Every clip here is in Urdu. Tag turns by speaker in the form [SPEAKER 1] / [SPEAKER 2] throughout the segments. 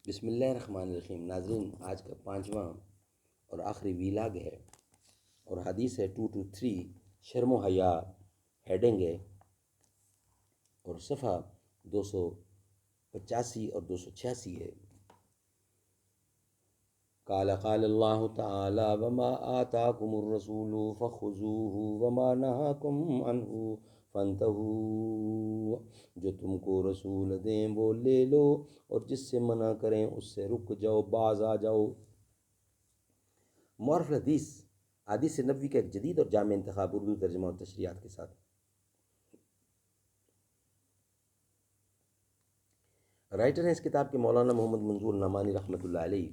[SPEAKER 1] بسم اللہ الرحمن الرحیم۔ ناظرین، آج کا 5واں اور آخری ویلاگ ہے اور حدیث ہے 223، شرم و حیا ہیڈنگ ہے، اور صفحہ 285 اور 286 ہے۔ قال اللہ تعالی وما آتاکم الرسول فخذوہ وما نہاکم عنہ فانتہوا، جو تم کو رسول دیں وہ لے لو اور جس سے منع کریں اس سے رک جاؤ، باز آ جاؤ۔ معرف الحدیث، حدیث نبوی کا ایک جدید اور جامع انتخاب، اردو ترجمہ اور تشریحات کے ساتھ۔ رائٹر ہیں اس کتاب کے مولانا محمد منظور نعمانی رحمۃ اللہ علیہ۔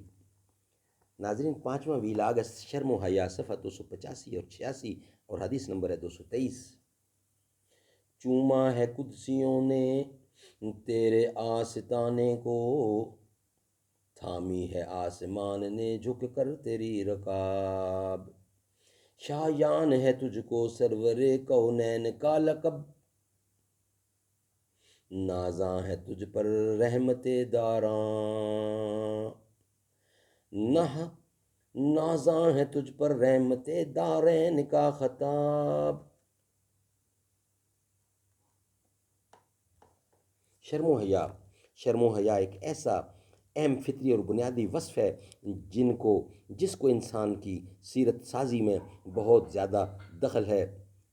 [SPEAKER 1] ناظرین، 5واں ویلاگ شرم و حیا، صفحہ 285 اور 86 اور حدیث نمبر ہے 223۔ چوما ہے قدسیوں نے تیرے آستانے کو، تھامی ہے آسمان نے جھک کر تیری رکاب، شایان ہے تجھ کو سرور کونین کا لقب، نازاں ہے تجھ پر رحمت داراں، نازاں ہے تجھ پر رحمت دارین کا خطاب۔ شرم و حیا ایک ایسا اہم فطری اور بنیادی وصف ہے جس کو انسان کی سیرت سازی میں بہت زیادہ دخل ہے۔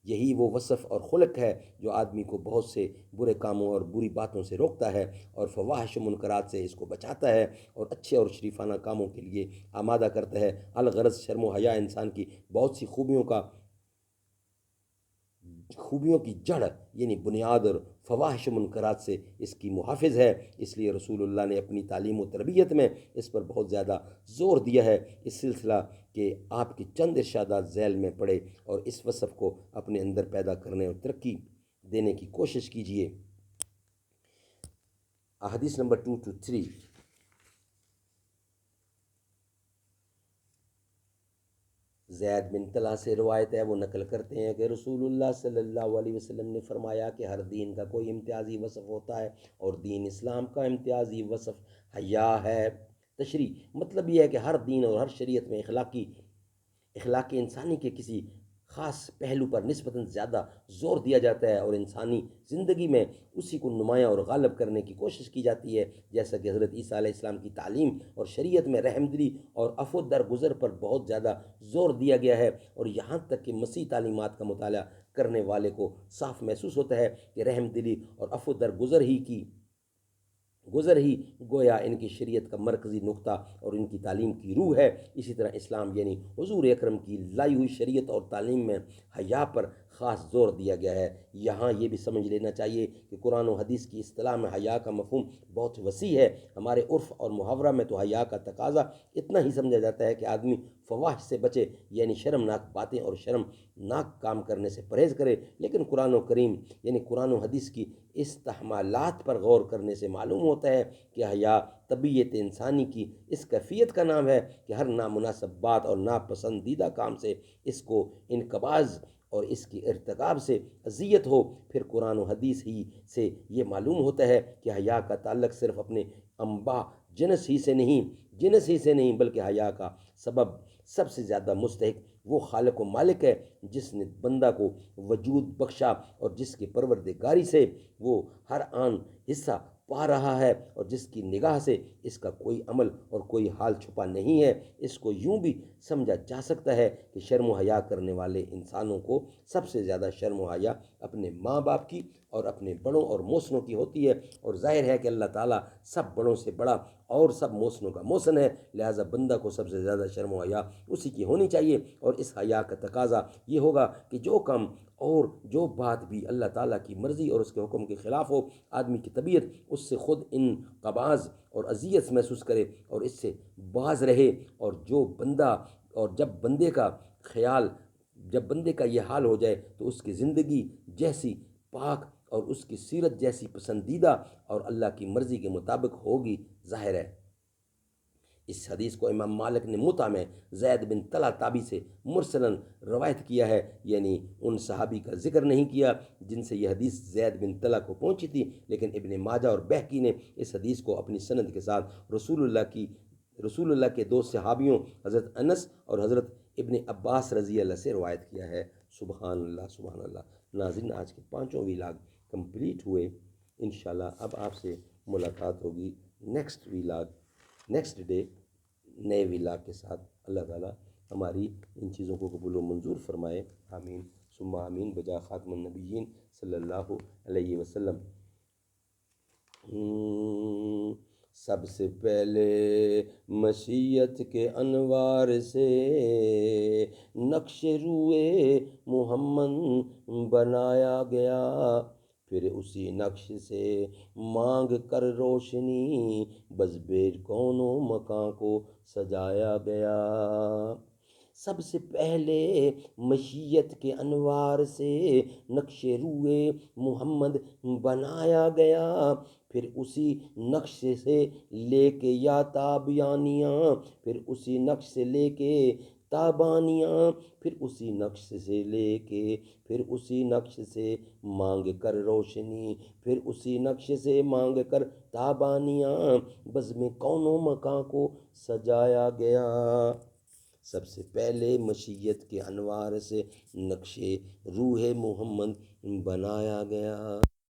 [SPEAKER 1] یہی وہ وصف اور خلق ہے جو آدمی کو بہت سے برے کاموں اور بری باتوں سے روکتا ہے اور فواحش و منکرات سے اس کو بچاتا ہے اور اچھے اور شریفانہ کاموں کے لیے آمادہ کرتا ہے۔ الغرض شرم و حیا انسان کی بہت سی خوبیوں کی جڑ یعنی بنیاد اور فواحش و منکرات سے اس کی محافظ ہے۔ اس لیے رسول اللہ نے اپنی تعلیم و تربیت میں اس پر بہت زیادہ زور دیا ہے۔ اس سلسلہ کہ آپ کے چند ارشادات ذیل میں پڑے اور اس وصف کو اپنے اندر پیدا کرنے اور ترقی دینے کی کوشش کیجیے۔ حدیث نمبر 223۔ زید بن طلحہ سے روایت ہے، وہ نقل کرتے ہیں کہ رسول اللہ صلی اللہ علیہ وسلم نے فرمایا کہ ہر دین کا کوئی امتیازی وصف ہوتا ہے اور دین اسلام کا امتیازی وصف حیا ہے۔ تشریح: مطلب یہ ہے کہ ہر دین اور ہر شریعت میں اخلاق انسانی کے کسی خاص پہلو پر نسبتاً زیادہ زور دیا جاتا ہے اور انسانی زندگی میں اسی کو نمایاں اور غالب کرنے کی کوشش کی جاتی ہے، جیسا کہ حضرت عیسیٰ علیہ السلام کی تعلیم اور شریعت میں رحم دلی اور عفو درگزر پر بہت زیادہ زور دیا گیا ہے، اور یہاں تک کہ مسیح تعلیمات کا مطالعہ کرنے والے کو صاف محسوس ہوتا ہے کہ رحم دلی اور عفو درگزر ہی گویا ان کی شریعت کا مرکزی نقطہ اور ان کی تعلیم کی روح ہے۔ اسی طرح اسلام یعنی حضور اکرم کی لائی ہوئی شریعت اور تعلیم میں حیا پر خاص زور دیا گیا ہے۔ یہاں یہ بھی سمجھ لینا چاہیے کہ قرآن و حدیث کی اصطلاح میں حیا کا مفہوم بہت وسیع ہے۔ ہمارے عرف اور محاورہ میں تو حیا کا تقاضا اتنا ہی سمجھا جاتا ہے کہ آدمی فواحش سے بچے، یعنی شرمناک باتیں اور شرمناک کام کرنے سے پرہیز کرے، لیکن قرآن و کریم یعنی قرآن و حدیث کی استحمالات پر غور کرنے سے معلوم ہوتا ہے کہ حیا طبیعت انسانی کی اس کیفیت کا نام ہے کہ ہر نامناسب بات اور ناپسندیدہ کام سے اس کو انقباض اور اس کی ارتکاب سے اذیت ہو۔ پھر قرآن و حدیث ہی سے یہ معلوم ہوتا ہے کہ حیا کا تعلق صرف اپنے انبا جنس ہی سے نہیں بلکہ حیا کا سب سے زیادہ مستحق وہ خالق و مالک ہے جس نے بندہ کو وجود بخشا اور جس کی پروردگاری سے وہ ہر آن حصہ پا رہا ہے اور جس کی نگاہ سے اس کا کوئی عمل اور کوئی حال چھپا نہیں ہے۔ اس کو یوں بھی سمجھا جا سکتا ہے کہ شرم و حیا کرنے والے انسانوں کو سب سے زیادہ شرم و حیا اپنے ماں باپ کی اور اپنے بڑوں اور موسنوں کی ہوتی ہے، اور ظاہر ہے کہ اللہ تعالیٰ سب بڑوں سے بڑا اور سب موسنوں کا موسن ہے، لہٰذا بندہ کو سب سے زیادہ شرم و حیا اسی کی ہونی چاہیے۔ اور اس حیا کا تقاضا یہ ہوگا کہ جو کام اور جو بات بھی اللہ تعالیٰ کی مرضی اور اس کے حکم کے خلاف ہو، آدمی کی طبیعت اس سے خود انقباض اور اذیت محسوس کرے اور اس سے باز رہے، اور جب بندے کا یہ حال ہو جائے تو اس کی زندگی جیسی پاک اور اس کی سیرت جیسی پسندیدہ اور اللہ کی مرضی کے مطابق ہوگی، ظاہر ہے اس حدیث کو امام مالک نے متع میں زید بن طلحہ تابعی سے مرسلاً روایت کیا ہے، یعنی ان صحابی کا ذکر نہیں کیا جن سے یہ حدیث زید بن طلحہ کو پہنچی تھی، لیکن ابن ماجہ اور بہقی نے اس حدیث کو اپنی سند کے ساتھ رسول اللہ کے دو صحابیوں حضرت انس اور حضرت ابن عباس رضی اللہ سے روایت کیا ہے۔ سبحان اللہ سبحان اللہ۔ ناظرین، آج کے 5 ویلاگ کمپلیٹ ہوئے۔ انشاءاللہ اب آپ سے ملاقات ہوگی نیکسٹ ویلاگ، نیکسٹ ڈے، نئے ویلاگ کے ساتھ۔ اللہ تعالیٰ ہماری ان چیزوں کو قبول و منظور فرمائے، آمین ثم آمین، بجا خاتم النبیین صلی اللہ علیہ وسلم۔ سب سے پہلے مشیت کے انوار سے نقش روئے محمد بنایا گیا، پھر اسی نقش سے مانگ کر روشنی بزبے کون و مکان کو سجایا گیا۔ سب سے پہلے مشیت کے انوار سے نقش روئے محمد بنایا گیا، پھر اسی نقش سے لے کے یا تابیانیاں، پھر اسی نقش سے لے کے تابانیاں، پھر اسی نقش سے لے کے، پھر اسی نقش سے مانگ کر روشنی، پھر اسی نقش سے مانگ کر تابانیاں، بزم کون و مکان کو سجایا گیا۔ سب سے پہلے مشیت کے انوار سے نقش روح محمد بنایا گیا۔